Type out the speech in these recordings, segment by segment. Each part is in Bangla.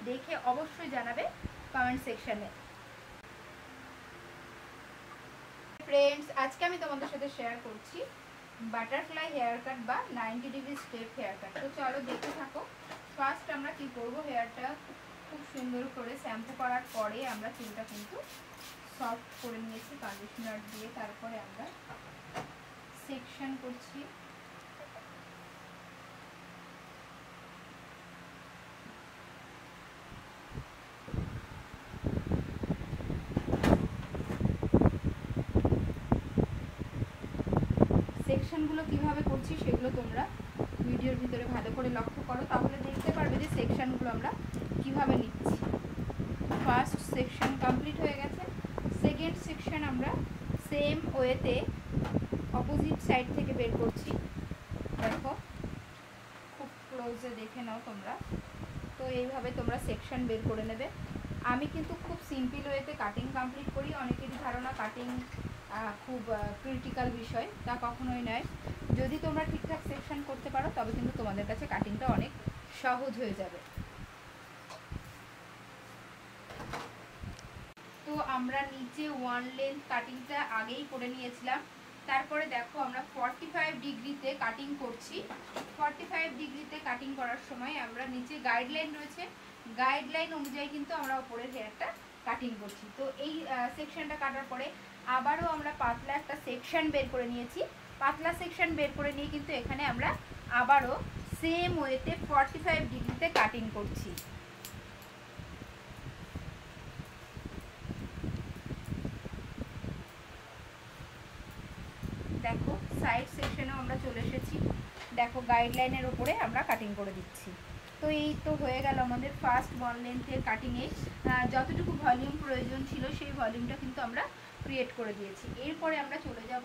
দেখে অবশ্যই জানাবে কমেন্ট সেকশনে। ফ্রেন্ডস, আজকে আমি তোমাদের সাথে শেয়ার করছি বাটারফ্লাই হেয়ার কাট বা 90 ডিগ্রি স্টেপ হেয়ার কাট। তো চলো দেখতে থাকো। ফার্স্ট আমরা কি করব, হেয়ারটা খুব সুন্দর করে শ্যাম্পু করার পরে আমরা চুলটা কিন্তু সফট করে নিয়েছি কন্ডিশনার দিয়ে। তারপরে আমরা সেকশন করছি। সেকশনগুলো কিভাবে করছি সেগুলো তোমরা ভিডিওর ভিতরে ভালো করে লক্ষ্য করো, তাহলে দেখতে পারবে যে সেকশনগুলো আমরা কিভাবে নিচ্ছি। ফার্স্ট সেকশন কমপ্লিট হয়ে গেছে। সেকেন্ড সেকশন আমরা সেম ওয়েতে অপোজিট সাইড থেকে বের করছি। দেখো, খুব ক্লোজে দেখে নাও তোমরা। তো এইভাবে তোমরা সেকশন বের করে নেবে। আমি কিন্তু খুব সিম্পল ওয়েতে কাটিং কমপ্লিট করি। অনেকেরই ধারণা কাটিং খুব ক্রিটিক্যাল বিষয়, তা কখনোই নয়। যদি তোমরা ঠিকঠাক সেকশন করতে পারো তবে কিন্তু তোমাদের কাছে কাটিংটা অনেক সহজ হয়ে যাবে। তো আমরা নিচে ওয়ান লেন্থ কাটিংটা আগেই করে নিয়েছিলাম। তারপরে দেখো আমরা 45 ডিগ্রিতে কাটিং করছি। 45 ডিগ্রিতে কাটিং করার সময় আমরা নিচে গাইডলাইন রয়েছে, গাইডলাইন অনুযায়ী কিন্তু আমরা উপরের হেয়ারটা কাটিং করছি। তো এই সেকশনটা কাটার পরে আবারও আমরা পাতলা একটা সেকশন বের করে নিয়েছি। পাতলা সেকশন বের করে নিয়ে কিন্তু এখানে আমরা আবারও সেম ওয়েতে 45 ডিগ্রিতে কাটিং করছি। দেখো সাইড সেকশনেও আমরা চলে এসেছি। দেখো গাইডলাইনের উপরে আমরা কাটিং করে দিচ্ছি। তো এই তো হয়ে গেল আমাদের ফার্স্ট ওয়ান লেন্থের কাটিংয়ে। যতটুকু ভলিউম প্রয়োজন ছিল সেই ভলিউমটা কিন্তু আমরা ক্রিয়েট করে দিয়েছি। এরপরে আমরা চলে যাব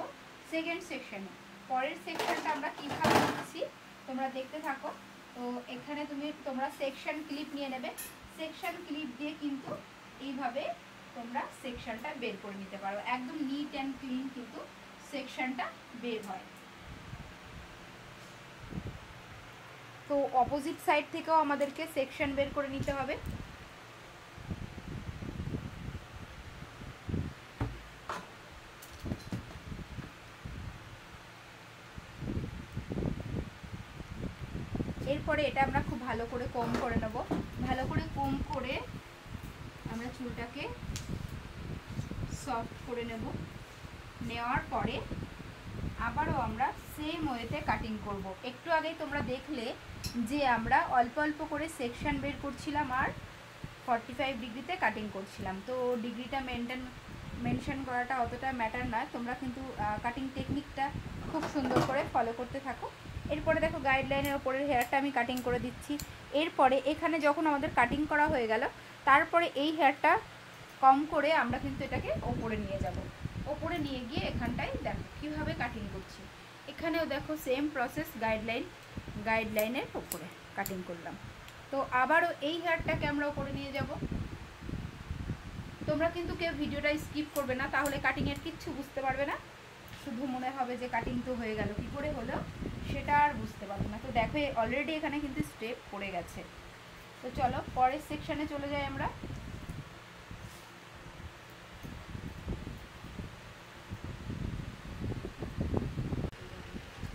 সেকেন্ড সেকশনে। পরের সেকশনটা আমরা কীভাবে নিচ্ছি তোমরা দেখতে থাকো। তো এখানে তোমরা সেকশন ক্লিপ নিয়ে নেবে। সেকশন ক্লিপ দিয়ে কিন্তু এইভাবে তোমরা সেকশনটা বের করে নিতে পারো। একদম নিট অ্যান্ড ক্লিন কিন্তু সেকশনটা বের হয়। তো অপোজিট সাইড থেকেও আমাদেরকে সেকশন বের করে নিতে হবে। এরপরে এটা আমরা খুব ভালো করে কম করে নেব। ভালো করে কম করে আমরা চুলটাকে সফট করে নেব। নেওয়ার পরে আবারও আমরা সেম ওয়েতে কাটিং করব। একটু আগেই তোমরা দেখলে যে আমরা অল্প অল্প করে সেকশন বের করছিলাম আর 45 ডিগ্রিতে কাটিং করছিলাম। তো ডিগ্রিটা মেনশন করাটা অতটা ম্যাটার নয়, তোমরা কিন্তু কাটিং টেকনিকটা খুব সুন্দর করে ফলো করতে থাকো। এরপরে দেখো গাইডলাইনের ওপরের হেয়ারটা আমি কাটিং করে দিচ্ছি। এরপরে এখানে যখন আমাদের কাটিং করা হয়ে গেল, তারপরে এই হেয়ারটা কম করে আমরা কিন্তু এটাকে ওপরে নিয়ে যাব। ওপরে নিয়ে গিয়ে এখানটায় দেখো কীভাবে কাটিং করছি। এখানেও দেখো সেম প্রসেস, গাইডলাইনের ওপরে কাটিং করলাম। তো আবারও এই হেয়ারটাকে আমরা ওপরে নিয়ে যাব। তোমরা কিন্তু কেউ ভিডিওটা স্কিপ করবে না, তাহলে কাটিংয়ের কিচ্ছু বুঝতে পারবে না। শুধু মনে হবে যে কাটিং তো হয়ে গেল, কী করে হলো সেটা আর বুঝতে পারবে না। তো দেখো অলরেডি এখানে কিন্তু স্টেপ পড়ে গেছে। তো চলো পরের সেকশনে চলে যাই আমরা।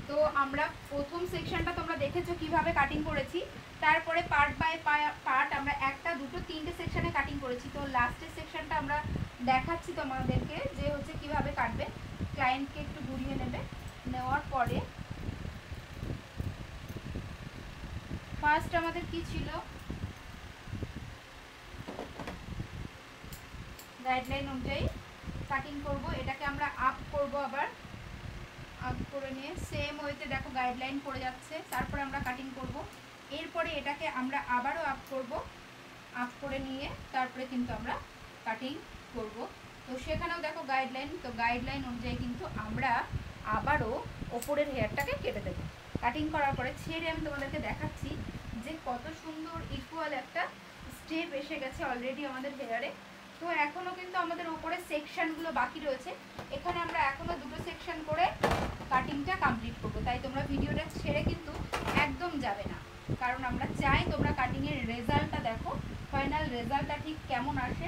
তো আমরা প্রথম সেকশনটা তোমরা দেখেছো কিভাবে কাটিং করেছি। তারপরে পার্ট বাই পার্ট আমরা একটা দুটো তিনটে সেকশনে কাটিং করেছি। তো লাস্টের সেকশনটা আমরা দেখাচ্ছি তোমাদেরকে যে হচ্ছে কিভাবে কাটবে। ক্লায়েন্টকে একটু ঘুরিয়ে নেবে। নেওয়ার পরে ফার্স্ট আমাদের কি ছিল, গাইডলাইন অনুযায়ী কাটিং করব। এটাকে আমরা আপ করব, আবার আপ করে নিয়ে সেম ওয়েতে দেখো গাইডলাইন পড়ে যাচ্ছে। তারপরে আমরা কাটিং করব। এরপরে এটাকে আমরা আবারও আপ করব, আপ করে নিয়ে তারপরে কিন্তু আমরা কাটিং করব। তো সেখানেও দেখো গাইডলাইন, তো গাইডলাইন অনুযায়ী কিন্তু আমরা আবারও ওপরের হেয়ারটাকে কেটে দেবো। কাটিং করার পরে ছেড়ে আমি তোমাদেরকে দেখাচ্ছি যে কত সুন্দর ইকুয়াল একটা স্টেপ এসে গেছে অলরেডি আমাদের হেয়ারে। তো এখনও কিন্তু আমাদের উপরে সেকশনগুলো বাকি রয়েছে। এখানে আমরা এখনও দুটো সেকশন করে কাটিংটা কমপ্লিট করব। তাই তোমরা ভিডিওটা ছেড়ে কিন্তু একদম যাবে না, কারণ আমরা চাই তোমরা কাটিংয়ের রেজাল্টটা দেখো। ফাইনাল রেজাল্টটা ঠিক কেমন আসে।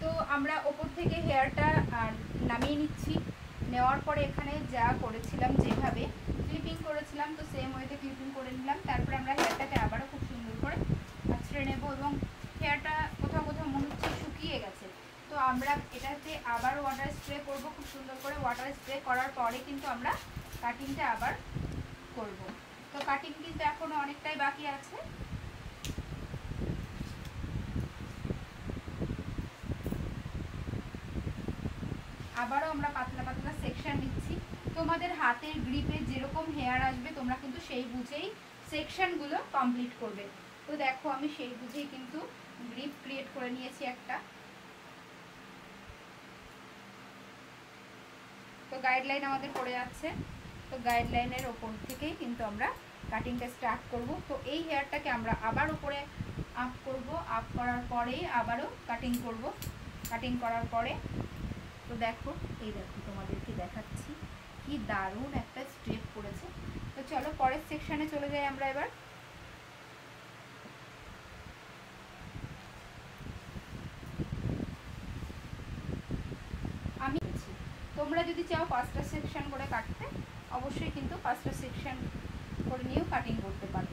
তো আমরা ওপর থেকে হেয়ারটা নামিয়ে নিচ্ছি। নেওয়ার পরে এখানে যা করেছিলাম, যেভাবে ক্লিপিং করেছিলাম, তো সেম ওয়েতে ক্লিপিং করে নিলাম। তারপরে আমরা হেয়ারটাকে আবারও খুব সুন্দর করে আঁচড়ে নেব, এবং হেয়ারটা কোথাও কোথাও মনে হচ্ছে শুকিয়ে গেছে, তো আমরা এটাতে আবার ওয়াটার স্প্রে করব। খুব সুন্দর করে ওয়াটার স্প্রে করার পরে কিন্তু আমরা কাটিংটা আবার করব। তো কাটিং কিন্তু এখনো অনেকটাই বাকি আছে। আবারও আমরা পাতলা পাতলা সেকশন নিচ্ছি। তোমাদের হাতের গ্রিপে যেরকম হেয়ার আসবে তোমরা কিন্তু সেই বুঝেই সেকশনগুলো কমপ্লিট করবে। তো দেখো আমি সেই বুঝেই কিন্তু গ্রিপ ক্রিয়েট করে নিয়েছি একটা। তো গাইডলাইন আমাদের পড়ে যাচ্ছে, তো গাইডলাইনের ওপর থেকেই কিন্তু আমরা কাটিংটা স্টার্ট করব। তো এই হেয়ারটাকে আমরা আবার উপরে আপ করব, আপ করার পরেই আবারও কাটিং করব। কাটিং করার পরে তো দেখো, এই দেখো তোমাদেরকে দেখাচ্ছি কি দারুণ একটা স্টেপ করেছে। তো চলো পরের সেকশনে চলে যাই আমরা এবার। আমি তোমরা যদি চাও 5টা সেকশন করে কাটতে, অবশ্যই কিন্তু 5টা সেকশন করে নিয়েও কাটিং করতে পারো।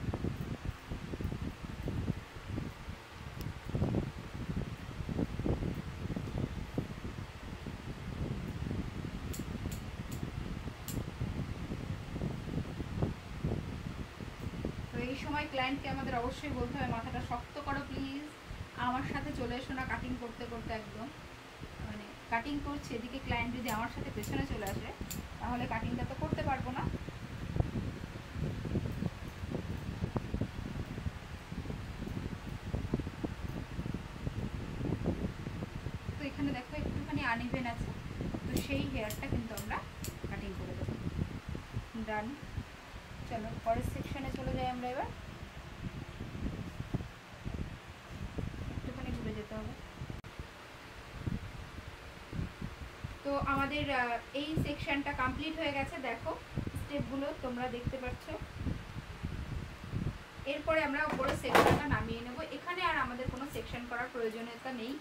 এই সময় ক্লায়েন্টকে আমাদের অবশ্যই বলতে হবে মাথাটা শক্ত করো প্লিজ, আমার সাথে চলে এসো না কাটিং করতে করতে। একদম মানে কাটিং করছে এদিকে ক্লায়েন্ট যদি আমার সাথে পেছনে চলে আসে তাহলে কাটিংটা তো করতে পারবো না। তো এখানে দেখো একটুখানি আনইভেন আছে, তো সেই হেয়ারটা কিন্তু আমরা কাটিং করে দেবো। ডান, চলো পরের সেকশনে চলে যাই আমরা এবার। একটুখানি ঘুরে যেতে হবে। তো আমাদের এই সেকশনটা কমপ্লিট হয়ে গেছে, দেখো স্টেপগুলো তোমরা দেখতে পাচ্ছ। এরপরে আমরা উপরে সেকশনটা নামিয়ে নেব। এখানে আর আমাদের কোনো সেকশন করার প্রয়োজনীয়তা নেই,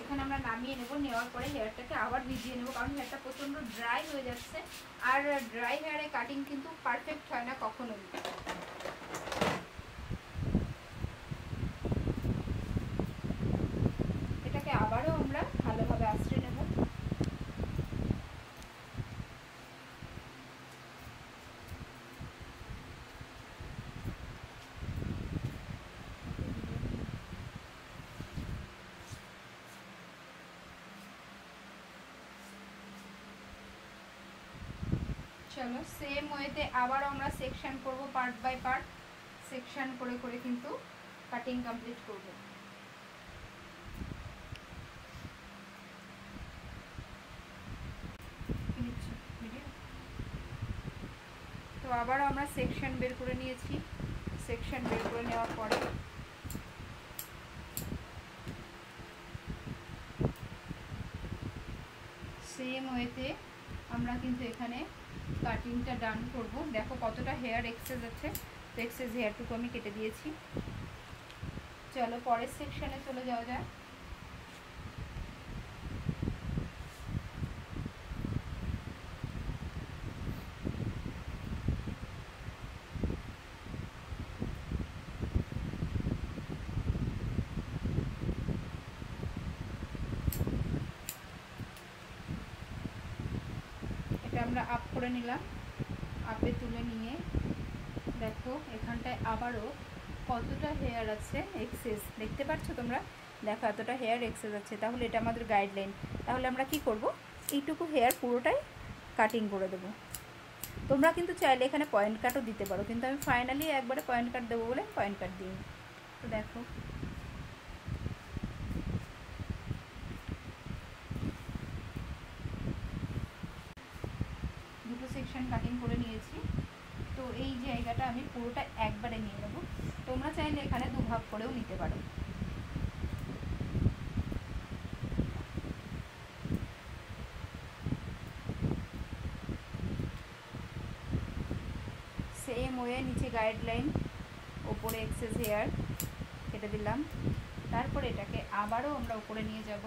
এখানে আমরা নামিয়ে নেব। নেওয়ার পরে হেয়ারটাকে আবার ভিজিয়ে নেব, কারণ হেয়ারটা প্রচণ্ড ড্রাই হয়ে যাচ্ছে, আর ড্রাই হেয়ারে কাটিং কিন্তু পারফেক্ট হয় না কখনোই। এটাকে আবারও আমরা ভালোভাবে আঁচড়ে নেব। চলো সেম ওয়েতে আবার আমরা সেকশন করব, পার্ট বাই পার্ট সেকশন করে করে কিন্তু কাটিং কমপ্লিট করব। তো আবারও আমরা সেকশন বের করে নিয়েছি। সেকশন বের করে নেওয়ার পরে সেম ওয়েতে আমরা কিন্তু এখানে কাটিংটা ডান করব। দেখো কতটা হেয়ার এক্সেস আছে, তো এক্সেস হেয়ারটুকু আমি কেটে দিয়েছি। চলো পরের সেকশনে চলে যাওয়া যায়। এটা আমরা আপ করে নিলাম, আপে তুলে নিয়ে দেখো এখানটায় আবারও কতটা হেয়ার আছে এক্সেস, দেখতে পাচ্ছ তোমরা? দেখো এতটা হেয়ার এক্সেস আছে, তাহলে এটা আমাদের গাইডলাইন। তাহলে আমরা কি করব, এইটুকু হেয়ার পুরোটাই কাটিং করে দেবো। তোমরা কিন্তু চাইলে এখানে পয়েন্ট কাটও দিতে পারো, কিন্তু আমি ফাইনালি একবারে পয়েন্ট কাট দেবো বলে পয়েন্ট কাট দিই। তো দেখো দুটো সেকশন কাটিং করে নিয়েছি। তো এই জায়গাটা আমি পুরোটা একবারে নিয়ে নেবো, তোমরা চাইলে এখানে দুভাগ করেও নিতে পারো। সেম ওয়ে নিচে গাইডলাইন ওপরে এক্সেস হেয়ার কেটে দিলাম। তারপরে এটাকে আবারও আমরা উপরে নিয়ে যাব।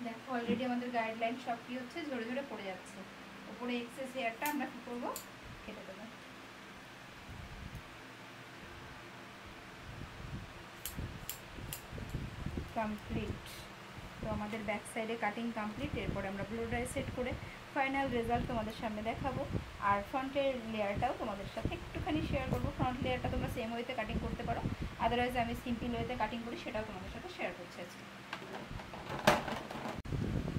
দেখো অলরেডি আমাদের গাইডলাইন সব কি হচ্ছে, ঝরে ঝরে পড়ে যাচ্ছে। উপরে এক্সেস হেয়ারটা আমরা কি করবো, কেটে দেবো। কমপ্লিট। তো আমাদের ব্যাক সাইডে কাটিং কমপ্লিট। এরপরে আমরা ব্লো ড্রাই সেট করে ফাইনাল রেজাল্ট তোমাদের সামনে দেখাবো। আর ফ্রন্টের লেয়ারটাও তোমাদের সাথে একটুখানি শেয়ার করবো। ফ্রন্ট লেয়ারটা তোমরা সেম ওয়েতে কাটিং করতে পারো, আদারওয়াইজ আমি সিম্পল ওয়েতে কাটিং করি, সেটাও তোমাদের সাথে শেয়ার করছি আজকে।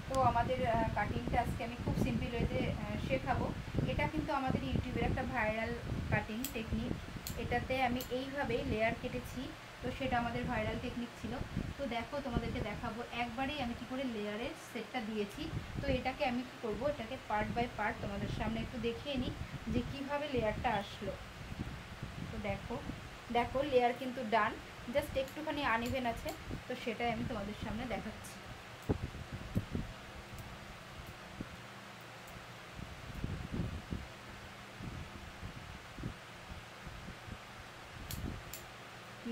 তো আমাদের কাটিংটা আজকে আমি খুব সিম্পল ওয়েতে শেখাবো। এটা কিন্তু আমাদের ইউটিউবের একটা ভাইরাল কাটিং টেকনিক। এটাতে আমি এইভাবেই লেয়ার কেটেছি, তো সেটা আমাদের ভাইরাল টেকনিক ছিল। তো দেখো তোমাদেরকে দেখাবো একবারেই আমি কি করে লেয়ারের সেটটা দিয়েছি। তো এটাকে আমি কি করব, এটাকে পার্ট বাই পার্ট তোমাদের সামনে একটু দেখিয়ে নিই যে কিভাবে লেয়ারটা আসলো। তো দেখো দেখো লেয়ার কিন্তু ডান, জাস্ট একটুখানি আনইভেন আছে, তো সেটাই আমি তোমাদের সামনে দেখাচ্ছি।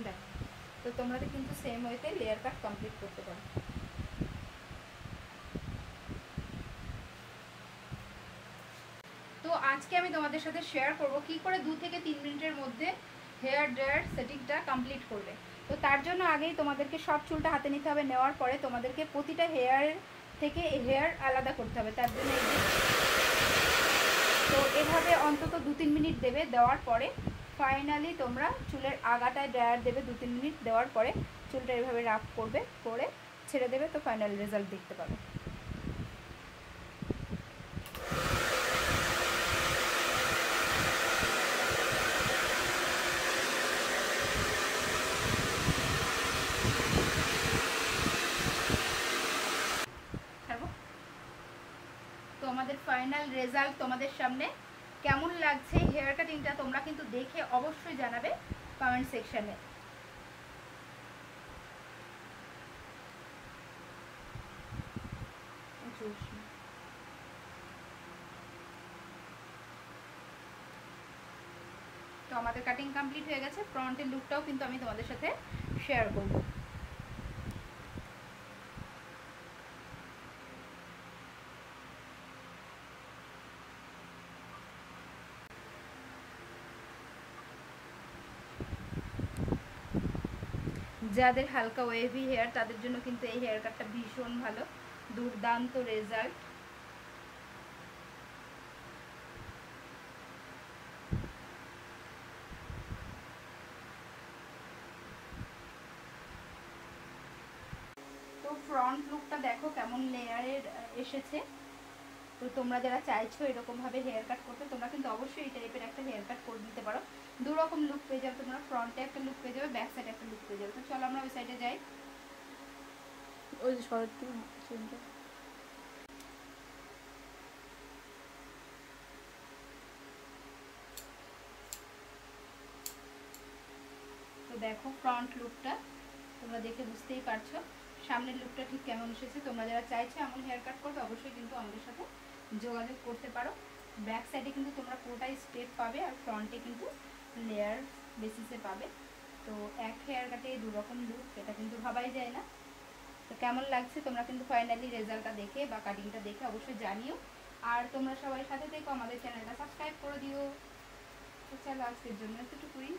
দেখো, তো তোমরা কিন্তু সেম ওয়েতে লেয়ার কাট কমপ্লিট করতে পারো। তো আজকে আমি তোমাদের সাথে শেয়ার করব কি করে 2 থেকে 3 মিনিটের মধ্যে হেয়ার ড্রায়ার সেটিংটা কমপ্লিট করবে। তো তার জন্য আগেই তোমাদেরকে সব চুলটা হাতে নিতে হবে। নেওয়ার পরে তোমাদেরকে প্রতিটা হেয়ার থেকে হেয়ার আলাদা করতে হবে। তার জন্য এই যে, তো এভাবে অন্তত 2-3 মিনিট দেবে। দেওয়ার পরে ফাইনালি তোমরা চুলের আগাটায় ড্রায়ার দেবে। 2-3 মিনিট দেওয়ার পরে চুলটা এভাবে রাফ করবে, করে ছেড়ে দেবে। তো ফাইনাল রেজাল্ট দেখতে পাবে। তো আমাদের ফাইনাল রেজাল্ট তোমাদের সামনে। কেমন লাগছে হেয়ার কাটিংটা তোমরা কিন্তু দেখে অবশ্যই জানাবে কমেন্ট সেকশনে। তো আমাদের কাটিং কমপ্লিট হয়ে গেছে। ফ্রন্টের লুকটাও কিন্তু আমি তোমাদের সাথে শেয়ার করব। যাদের হালকা ওয়েভি হেয়ার তাদের জন্য কিন্তু এই হেয়ার কাটটা ভীষণ ভালো, দুর্দান্ত রেজাল্ট। তো ফ্রন্ট লুকটা দেখো কেমন লেয়ারের এসেছে। তো তোমরা যারা চাইছো এরকমভাবে হেয়ার কাট করতে, তোমরা কিন্তু অবশ্যই এই টাইপের একটা হেয়ার কাট করে দিতে পারো। দুরকম লুক পেয়ে যাবে তোমরা, ফ্রন্টে একটা লুক পেয়ে যাবে, ব্যাক সাইডে একটা লুক পেয়ে যাবে। তো চলো আমরা ওই সাইডে যাই। ওই শর্ট চুলটা তো দেখো ফ্রন্ট লুকটা তোমরা দেখে বুঝতেই পারছো। সামনের লুকটা ঠিক কেমন এসেছে। তোমরা যারা চাইছো এমন হেয়ার কাট করতে অবশ্যই কিন্তু আমাদের সাথে যোগাযোগ করতে পারো। ব্যাক সাইডে কিন্তু তোমরা পুরোটাই স্ট্রেট পাবে, আর ফ্রন্টে কিন্তু লেয়ার বেসিসে পাবে। তো এক হেয়ার কাটে দুরকম লুক, এটা কিন্তু ভাবাই যায় না। তো কেমন লাগছে তোমরা কিন্তু ফাইনালি রেজাল্টটা দেখে বা কাটিংটা দেখে অবশ্যই জানিও। আর তোমরা সবাই সাথে থেকো, আমাদের চ্যানেলটা সাবস্ক্রাইব করে দিও। তো চলো আজকের জন্য এতটুকুই।